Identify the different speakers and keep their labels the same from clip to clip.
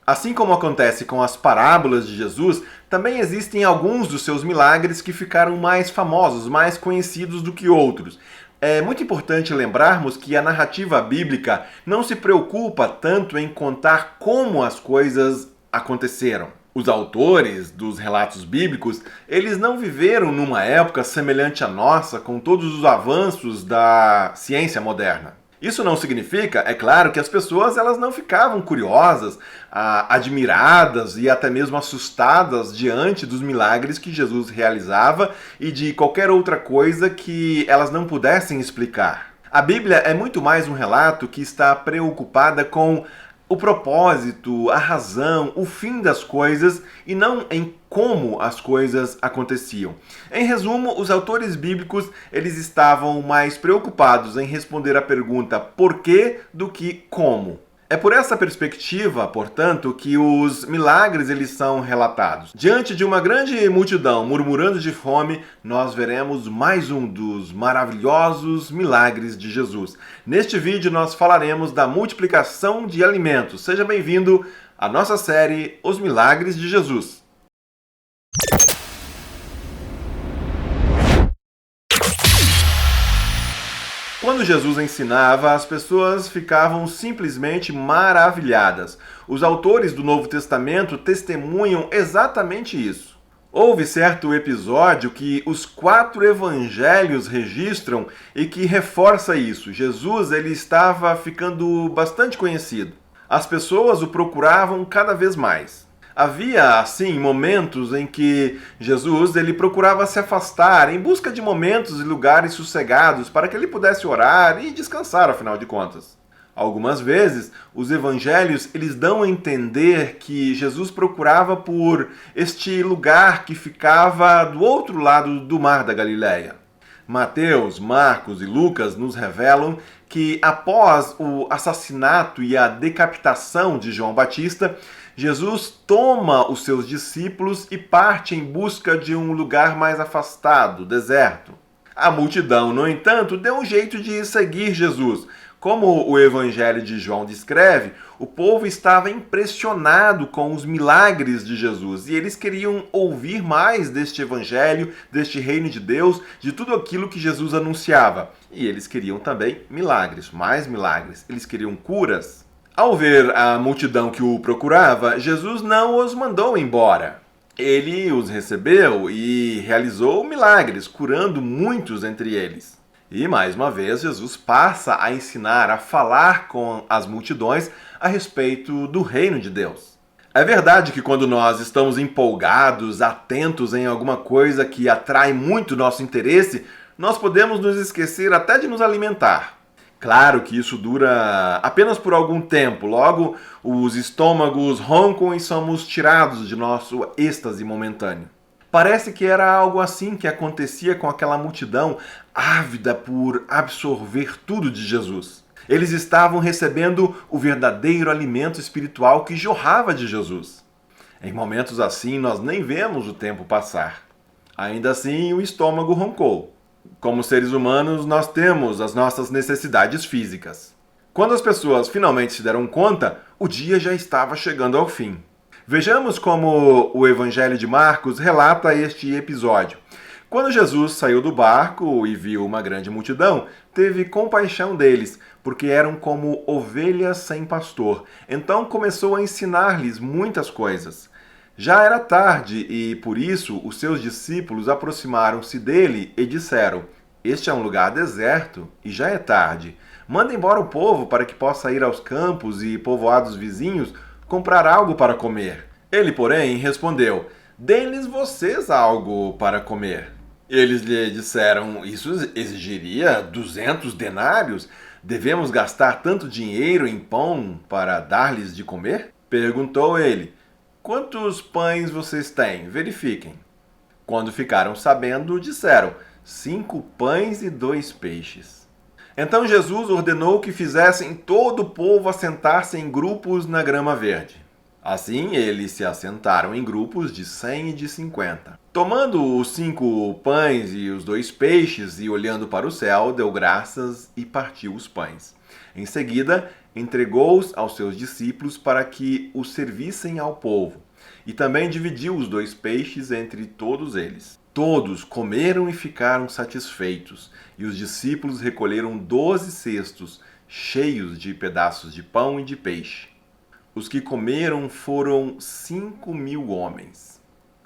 Speaker 1: Assim como acontece com as parábolas de Jesus, também existem alguns dos seus milagres que ficaram mais famosos, mais conhecidos do que outros. É muito importante lembrarmos que a narrativa bíblica não se preocupa tanto em contar como as coisas aconteceram. Os autores dos relatos bíblicos, eles não viveram numa época semelhante à nossa, com todos os avanços da ciência moderna. Isso não significa, é claro, que as pessoas elas não ficavam curiosas, admiradas e até mesmo assustadas diante dos milagres que Jesus realizava e de qualquer outra coisa que elas não pudessem explicar. A Bíblia é muito mais um relato que está preocupada com o propósito, a razão, o fim das coisas e não em como as coisas aconteciam. Em resumo, os autores bíblicos eles estavam mais preocupados em responder a pergunta por quê do que como. É por essa perspectiva, portanto, que os milagres eles são relatados. Diante de uma grande multidão murmurando de fome, nós veremos mais um dos maravilhosos milagres de Jesus. Neste vídeo nós falaremos da multiplicação de alimentos. Seja bem-vindo à nossa série Os Milagres de Jesus. Quando Jesus ensinava, as pessoas ficavam simplesmente maravilhadas. Os autores do Novo Testamento testemunham exatamente isso. Houve certo episódio que os 4 evangelhos registram e que reforça isso. Jesus ele estava ficando bastante conhecido. As pessoas o procuravam cada vez mais. Havia, assim, momentos em que Jesus ele procurava se afastar em busca de momentos e lugares sossegados para que ele pudesse orar e descansar, afinal de contas. Algumas vezes, os evangelhos eles dão a entender que Jesus procurava por este lugar que ficava do outro lado do mar da Galileia. Mateus, Marcos e Lucas nos revelam que após o assassinato e a decapitação de João Batista, Jesus toma os seus discípulos e parte em busca de um lugar mais afastado, deserto. A multidão, no entanto, deu um jeito de seguir Jesus. Como o Evangelho de João descreve, o povo estava impressionado com os milagres de Jesus e eles queriam ouvir mais deste Evangelho, deste reino de Deus, de tudo aquilo que Jesus anunciava. E eles queriam também milagres, mais milagres. Eles queriam curas. Ao ver a multidão que o procurava, Jesus não os mandou embora. Ele os recebeu e realizou milagres, curando muitos entre eles. E, mais uma vez, Jesus passa a ensinar, a falar com as multidões a respeito do reino de Deus. É verdade que quando nós estamos empolgados, atentos em alguma coisa que atrai muito nosso interesse, nós podemos nos esquecer até de nos alimentar. Claro que isso dura apenas por algum tempo, logo os estômagos roncam e somos tirados de nosso êxtase momentâneo. Parece que era algo assim que acontecia com aquela multidão ávida por absorver tudo de Jesus. Eles estavam recebendo o verdadeiro alimento espiritual que jorrava de Jesus. Em momentos assim, nós nem vemos o tempo passar. Ainda assim, o estômago roncou. Como seres humanos, nós temos as nossas necessidades físicas. Quando as pessoas finalmente se deram conta, o dia já estava chegando ao fim. Vejamos como o Evangelho de Marcos relata este episódio. Quando Jesus saiu do barco e viu uma grande multidão, teve compaixão deles, porque eram como ovelhas sem pastor. Então começou a ensinar-lhes muitas coisas. Já era tarde e, por isso, os seus discípulos aproximaram-se dele e disseram: "Este é um lugar deserto e já é tarde. Manda embora o povo para que possa ir aos campos e povoados vizinhos comprar algo para comer." Ele, porém, respondeu: "Deem-lhes vocês algo para comer." Eles lhe disseram: "Isso exigiria 200 denários? Devemos gastar tanto dinheiro em pão para dar-lhes de comer?" Perguntou ele: "Quantos pães vocês têm? Verifiquem." Quando ficaram sabendo, disseram: 5 pães e 2 peixes. Então Jesus ordenou que fizessem todo o povo assentar-se em grupos na grama verde. Assim, eles se assentaram em grupos de 100 e de 50. Tomando os 5 pães e os 2 peixes e olhando para o céu, deu graças e partiu os pães. Em seguida, entregou-os aos seus discípulos para que os servissem ao povo, e também dividiu os 2 peixes entre todos eles. Todos comeram e ficaram satisfeitos, e os discípulos recolheram 12 cestos, cheios de pedaços de pão e de peixe. Os que comeram foram 5.000 homens.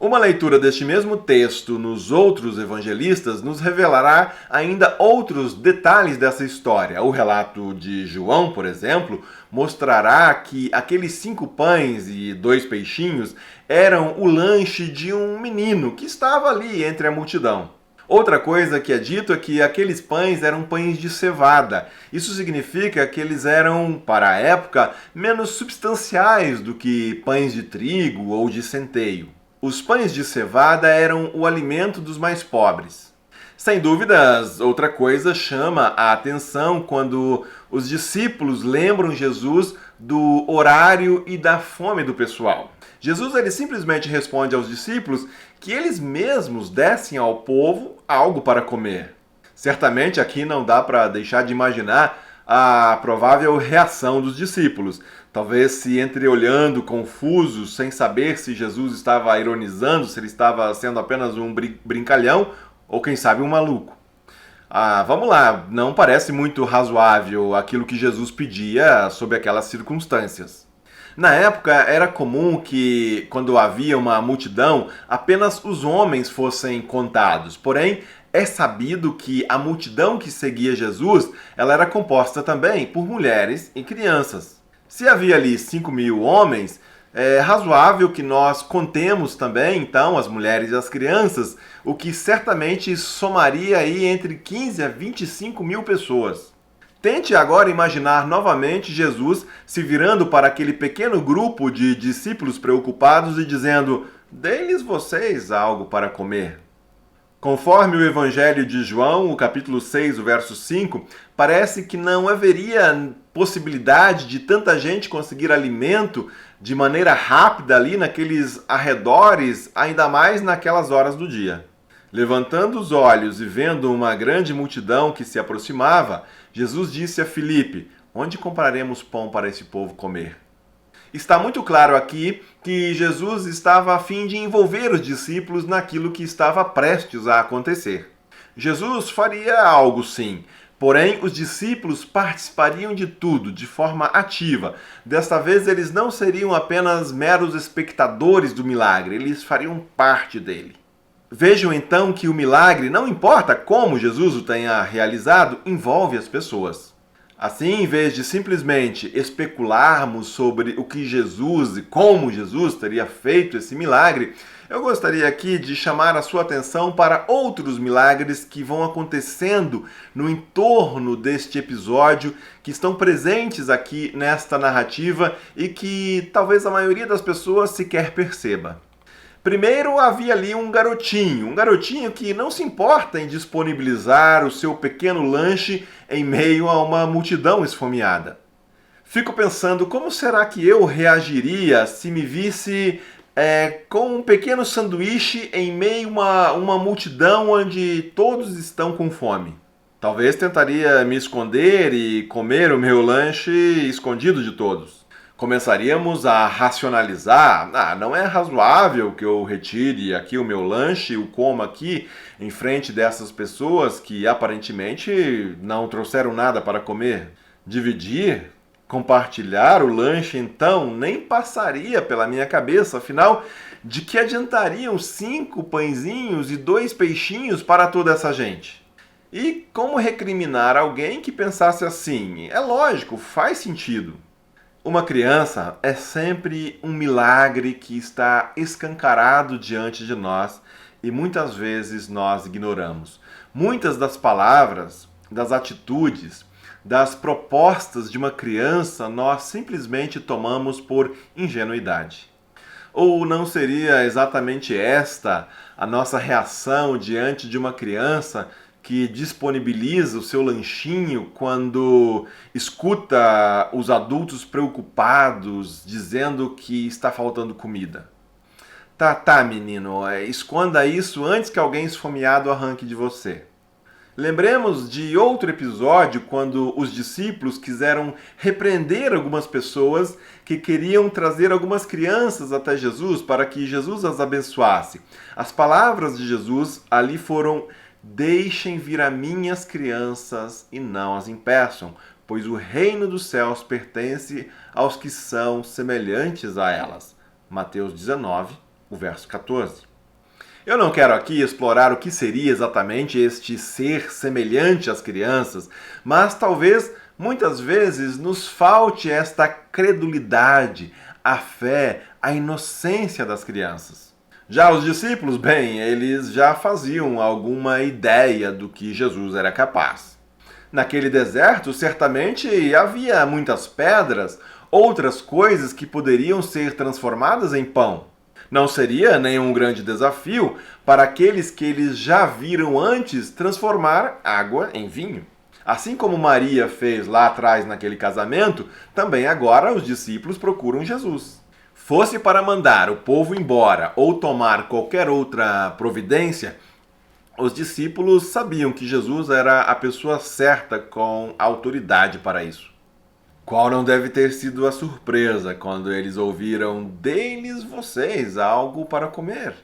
Speaker 1: Uma leitura deste mesmo texto nos outros evangelistas nos revelará ainda outros detalhes dessa história. O relato de João, por exemplo, mostrará que aqueles 5 pães e 2 peixinhos eram o lanche de um menino que estava ali entre a multidão. Outra coisa que é dito é que aqueles pães eram pães de cevada. Isso significa que eles eram, para a época, menos substanciais do que pães de trigo ou de centeio. Os pães de cevada eram o alimento dos mais pobres. Sem dúvidas, outra coisa chama a atenção quando os discípulos lembram Jesus do horário e da fome do pessoal. Jesus ele simplesmente responde aos discípulos que eles mesmos dessem ao povo algo para comer. Certamente aqui não dá para deixar de imaginar a provável reação dos discípulos. Talvez se entreolhando, confusos, sem saber se Jesus estava ironizando, se ele estava sendo apenas um brincalhão ou quem sabe um maluco. Vamos lá, não parece muito razoável aquilo que Jesus pedia sob aquelas circunstâncias. Na época, era comum que, quando havia uma multidão, apenas os homens fossem contados. Porém, é sabido que a multidão que seguia Jesus, ela era composta também por mulheres e crianças. Se havia ali 5.000 homens, é razoável que nós contemos também, então, as mulheres e as crianças, o que certamente somaria aí entre 15 a 25.000 pessoas. Tente agora imaginar novamente Jesus se virando para aquele pequeno grupo de discípulos preocupados e dizendo: "Dê-lhes vocês algo para comer." Conforme o Evangelho de João, o capítulo 6, o verso 5, parece que não haveria possibilidade de tanta gente conseguir alimento de maneira rápida ali naqueles arredores, ainda mais naquelas horas do dia. Levantando os olhos e vendo uma grande multidão que se aproximava, Jesus disse a Filipe: "Onde compraremos pão para esse povo comer?" Está muito claro aqui que Jesus estava a fim de envolver os discípulos naquilo que estava prestes a acontecer. Jesus faria algo sim, porém os discípulos participariam de tudo de forma ativa. Desta vez eles não seriam apenas meros espectadores do milagre, eles fariam parte dele. Vejam então que o milagre, não importa como Jesus o tenha realizado, envolve as pessoas. Assim, em vez de simplesmente especularmos sobre o que Jesus e como Jesus teria feito esse milagre, eu gostaria aqui de chamar a sua atenção para outros milagres que vão acontecendo no entorno deste episódio, que estão presentes aqui nesta narrativa e que talvez a maioria das pessoas sequer perceba. Primeiro havia ali um garotinho que não se importa em disponibilizar o seu pequeno lanche em meio a uma multidão esfomeada. Fico pensando como será que eu reagiria se me visse com um pequeno sanduíche em meio a uma multidão onde todos estão com fome. Talvez tentaria me esconder e comer o meu lanche escondido de todos. Começaríamos a racionalizar: não é razoável que eu retire aqui o meu lanche e o coma aqui em frente dessas pessoas que aparentemente não trouxeram nada para comer. Dividir, compartilhar o lanche então nem passaria pela minha cabeça, afinal, de que adiantariam 5 pãezinhos e 2 peixinhos para toda essa gente? E como recriminar alguém que pensasse assim? É lógico, faz sentido. Uma criança é sempre um milagre que está escancarado diante de nós e muitas vezes nós ignoramos. Muitas das palavras, das atitudes, das propostas de uma criança nós simplesmente tomamos por ingenuidade. Ou não seria exatamente esta a nossa reação diante de uma criança que disponibiliza o seu lanchinho quando escuta os adultos preocupados dizendo que está faltando comida? Tá, menino, esconda isso antes que alguém esfomeado arranque de você. Lembremos de outro episódio quando os discípulos quiseram repreender algumas pessoas que queriam trazer algumas crianças até Jesus para que Jesus as abençoasse. As palavras de Jesus ali foram: deixem vir a mim as crianças e não as impeçam, pois o reino dos céus pertence aos que são semelhantes a elas. Mateus 19, o verso 14. Eu não quero aqui explorar o que seria exatamente este ser semelhante às crianças, mas talvez muitas vezes nos falte esta credulidade, a fé, a inocência das crianças. Já os discípulos, bem, eles já faziam alguma ideia do que Jesus era capaz. Naquele deserto, certamente havia muitas pedras, outras coisas que poderiam ser transformadas em pão. Não seria nenhum grande desafio para aqueles que eles já viram antes transformar água em vinho. Assim como Maria fez lá atrás naquele casamento, também agora os discípulos procuram Jesus. Fosse para mandar o povo embora ou tomar qualquer outra providência, os discípulos sabiam que Jesus era a pessoa certa com autoridade para isso. Qual não deve ter sido a surpresa quando eles ouviram: "Dê-lhes vocês algo para comer"?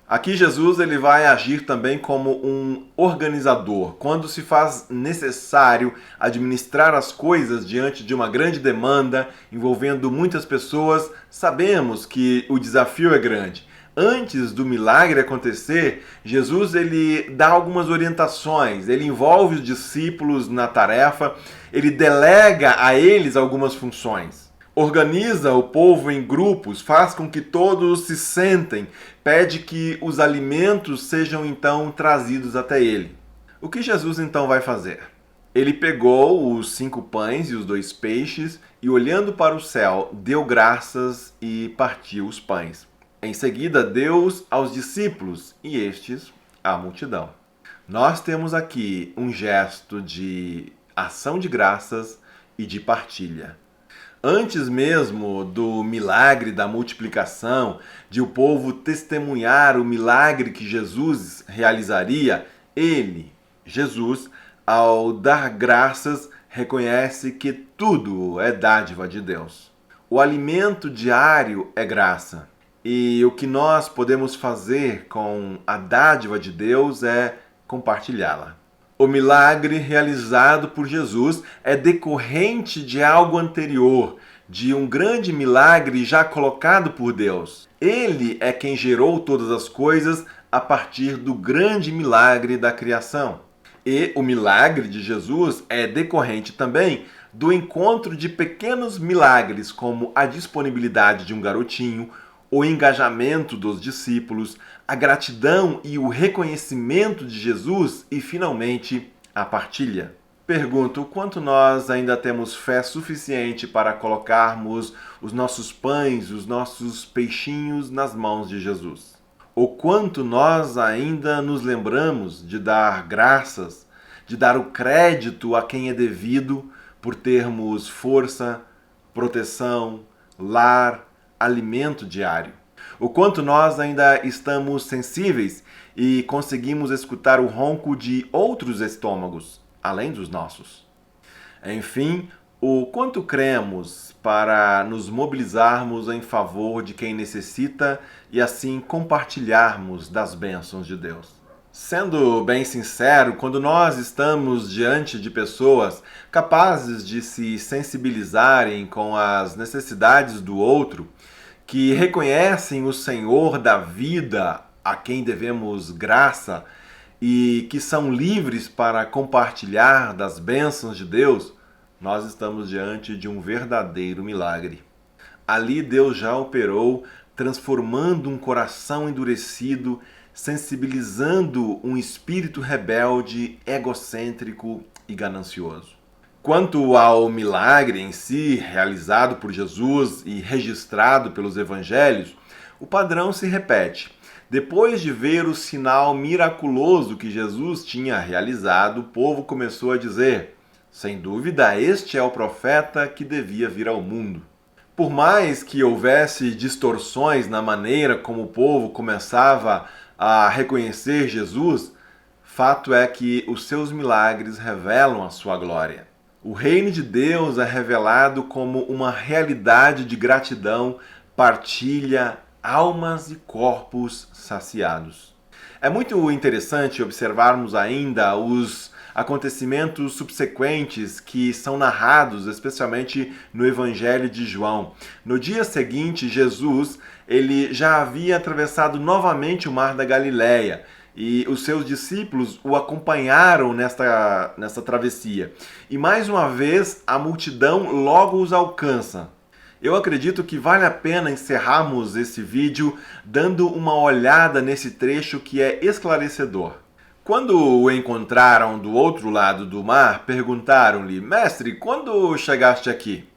Speaker 1: Aqui Jesus ele vai agir também como um organizador. Quando se faz necessário administrar as coisas diante de uma grande demanda envolvendo muitas pessoas, sabemos que o desafio é grande. Antes do milagre acontecer, Jesus ele dá algumas orientações, ele envolve os discípulos na tarefa, ele delega a eles algumas funções. Organiza o povo em grupos, faz com que todos se sentem, pede que os alimentos sejam então trazidos até ele. O que Jesus então vai fazer? Ele pegou os 5 pães e os 2 peixes e, olhando para o céu, deu graças e partiu os pães. Em seguida, deu-os aos discípulos e estes à multidão. Nós temos aqui um gesto de ação de graças e de partilha. Antes mesmo do milagre da multiplicação, de o povo testemunhar o milagre que Jesus realizaria, ele, Jesus, ao dar graças, reconhece que tudo é dádiva de Deus. O alimento diário é graça. E o que nós podemos fazer com a dádiva de Deus é compartilhá-la. O milagre realizado por Jesus é decorrente de algo anterior, de um grande milagre já colocado por Deus. Ele é quem gerou todas as coisas a partir do grande milagre da criação. E o milagre de Jesus é decorrente também do encontro de pequenos milagres, como a disponibilidade de um garotinho, o engajamento dos discípulos, a gratidão e o reconhecimento de Jesus e, finalmente, a partilha. Pergunto: o quanto nós ainda temos fé suficiente para colocarmos os nossos pães, os nossos peixinhos nas mãos de Jesus? O quanto nós ainda nos lembramos de dar graças, de dar o crédito a quem é devido por termos força, proteção, lar, alimento diário. O quanto nós ainda estamos sensíveis e conseguimos escutar o ronco de outros estômagos, além dos nossos. Enfim, o quanto cremos para nos mobilizarmos em favor de quem necessita e assim compartilharmos das bênçãos de Deus. Sendo bem sincero, quando nós estamos diante de pessoas capazes de se sensibilizarem com as necessidades do outro, que reconhecem o Senhor da vida, a quem devemos graça, e que são livres para compartilhar das bênçãos de Deus, nós estamos diante de um verdadeiro milagre. Ali Deus já operou, transformando um coração endurecido, sensibilizando um espírito rebelde, egocêntrico e ganancioso. Quanto ao milagre em si, realizado por Jesus e registrado pelos evangelhos, o padrão se repete. Depois de ver o sinal miraculoso que Jesus tinha realizado, o povo começou a dizer: sem dúvida, este é o profeta que devia vir ao mundo. Por mais que houvesse distorções na maneira como o povo começava a reconhecer Jesus, Fato é que os seus milagres revelam a sua glória. O reino de Deus é revelado como uma realidade de gratidão, partilha, almas e corpos saciados. É muito interessante observarmos ainda os acontecimentos subsequentes que são narrados, especialmente no Evangelho de João. No dia seguinte, Jesus ele já havia atravessado novamente o Mar da Galileia e os seus discípulos o acompanharam nesta travessia. E mais uma vez, a multidão logo os alcança. Eu acredito que vale a pena encerrarmos esse vídeo dando uma olhada nesse trecho que é esclarecedor. Quando o encontraram do outro lado do mar, perguntaram-lhe: Mestre, quando chegaste aqui?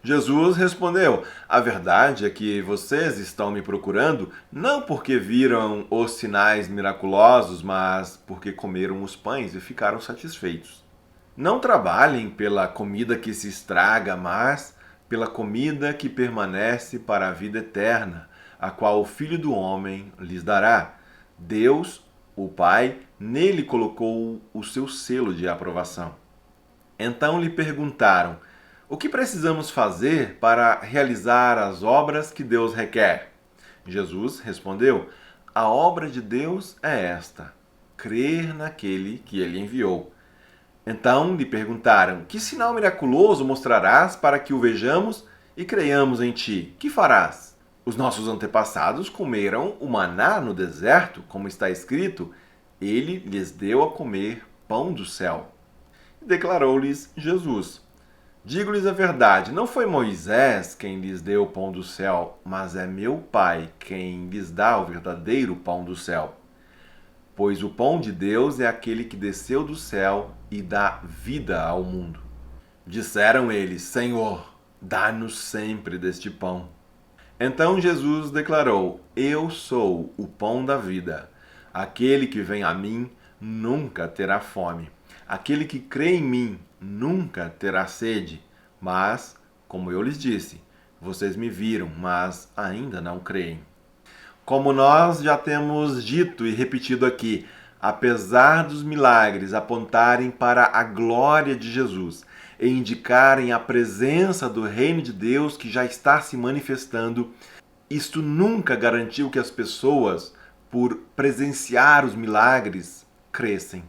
Speaker 1: Jesus respondeu: A verdade é que vocês estão me procurando não porque viram os sinais miraculosos, mas porque comeram os pães e ficaram satisfeitos. Não trabalhem pela comida que se estraga, mas pela comida que permanece para a vida eterna, a qual o Filho do Homem lhes dará. Deus, o Pai, nele colocou o seu selo de aprovação. Então lhe perguntaram: O que precisamos fazer para realizar as obras que Deus requer? Jesus respondeu: A obra de Deus é esta: crer naquele que ele enviou. Então lhe perguntaram: Que sinal miraculoso mostrarás para que o vejamos e creiamos em ti? Que farás? Os nossos antepassados comeram o maná no deserto, como está escrito: Ele lhes deu a comer pão do céu. Declarou-lhes Jesus: Digo-lhes a verdade, não foi Moisés quem lhes deu o pão do céu, mas é meu Pai quem lhes dá o verdadeiro pão do céu. Pois o pão de Deus é aquele que desceu do céu e dá vida ao mundo. Disseram eles: Senhor, dá-nos sempre deste pão. Então Jesus declarou: Eu sou o pão da vida. Aquele que vem a mim nunca terá fome. Aquele que crê em mim nunca terá sede. Mas, como eu lhes disse, vocês me viram, mas ainda não creem. Como nós já temos dito e repetido aqui, apesar dos milagres apontarem para a glória de Jesus e indicarem a presença do reino de Deus que já está se manifestando, isto nunca garantiu que as pessoas, por presenciar os milagres, crescem.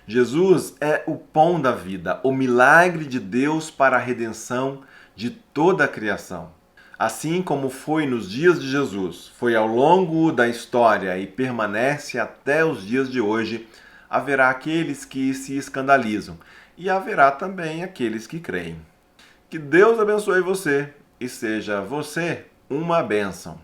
Speaker 1: Jesus é o pão da vida, o milagre de Deus para a redenção de toda a criação. Assim como foi nos dias de Jesus, foi ao longo da história e permanece até os dias de hoje, haverá aqueles que se escandalizam e haverá também aqueles que creem. Que Deus abençoe você e seja você uma bênção.